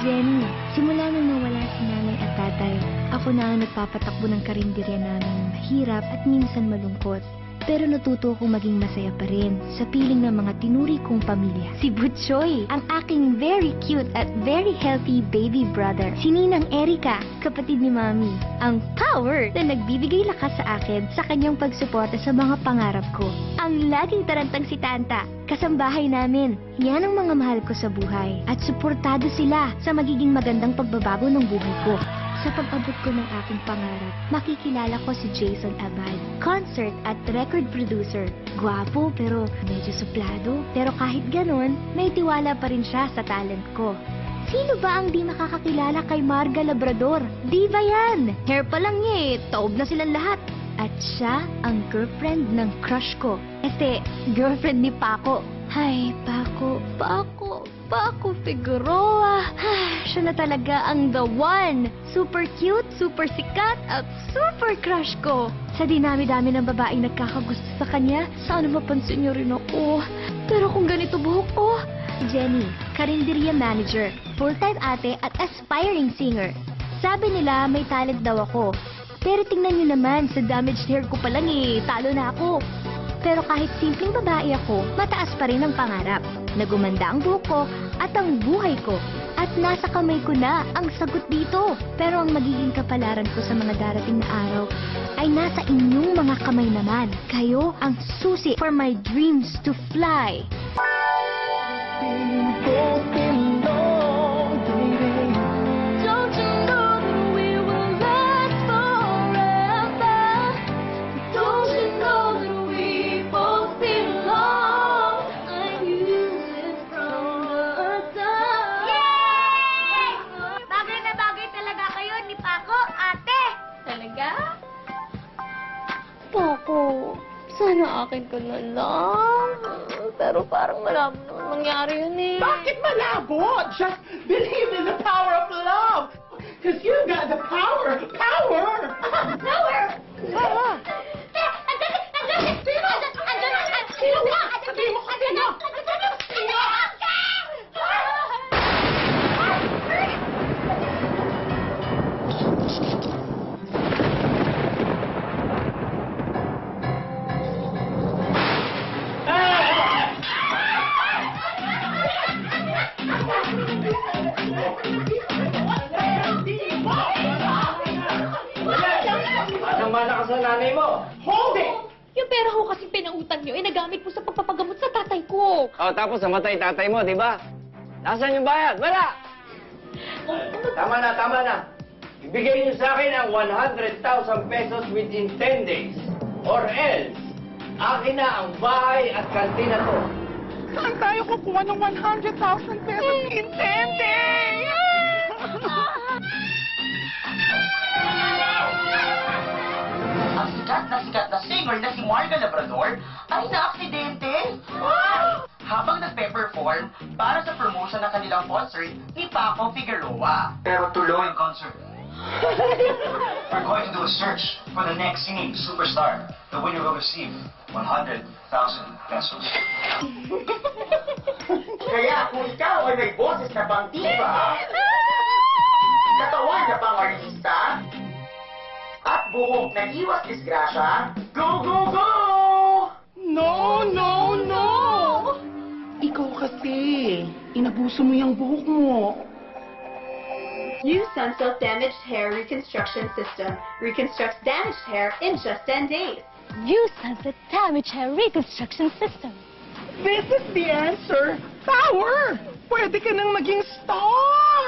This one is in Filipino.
Jenny, simula nung nawala si nanay at tatay, ako na ang nagpapatakbo ng karinderya namin mahirap at minsan malungkot. Pero natuto akong maging masaya pa rin sa piling ng mga tinuri kong pamilya. Si Butchoy, ang aking very cute at very healthy baby brother. Si Ninang Erica, kapatid ni Mami. Ang power na nagbibigay lakas sa akin sa kanyang pagsuporta sa mga pangarap ko. Ang laging tarantang si Tanta, kasambahay namin. Yan ang mga mahal ko sa buhay. At suportado sila sa magiging magandang pagbabago ng buhay ko. Sa pag-abot ko ng aking pangarap, makikilala ko si Jason Abad, concert at record producer. Gwapo pero medyo suplado. Pero kahit ganon, may tiwala pa rin siya sa talent ko. Sino ba ang di makakakilala kay Marga Labrador? Diva yan! Hair pa lang niya taob na silang lahat. At siya ang girlfriend ng crush ko. Girlfriend ni Paco. Hay, Paco Figueroa. Siya na talaga ang the one. Super cute, super sikat, at super crush ko. Sa dinami-dami ng babaeng nagkakagusto sa kanya, sana mapansin niyo rin ako. Pero kung ganito buhok ko... Jenny, karinderya manager, full-time ate at aspiring singer. Sabi nila may talent daw ako. Pero tingnan niyo naman, sa damaged hair ko pa lang talo na ako. Pero kahit simpleng babae ako, mataas pa rin ang pangarap. Nagumanda ang buhok ko at ang buhay ko. At nasa kamay ko na ang sagot dito. Pero ang magiging kapalaran ko sa mga darating na araw ay nasa inyong mga kamay naman. Kayo ang susi for my dreams to fly. Paco, sana akin ka na lang. Pero parang malabo naman mangyari yun Bakit malabo? Just believe in the power of love. Because you got the power. Power! Power! Malakas sa nanay mo. Hold it! Yung pera ko kasi pinautang nyo, nagamit po sa pagpapagamot sa tatay ko. Tapos namatay tatay mo, di ba? Nasaan yung bayad? Wala! Tama na. Ibigay niyo sa akin ang 100,000 pesos within 10 days. Or else, akin na ang bahay at kantina to. Saan tayo kukuha ng 100,000 pesos in 10 days? Ang sikat na singer na si Marga Labrador ay na-aksidente. Habang nagpe-perform para sa promotion ng kanilang concert ni Paco Figueroa. Pero tuloy ang concert. We're going to do a search for the next singing superstar. The winner will receive 100,000 pesos. Kaya kung ikaw ay may boses na pang diva, katawan na pang artista, at buhok na iwas disgrasya, go, go, go! No! Ikaw kasi, inabuso mo yung buhok mo. New Sunsilk Damaged Hair Reconstruction System reconstructs damaged hair in just 10 days. New Sunset Damage Hair Reconstruction System. This is the answer. Power! Pwede ka nang maging star!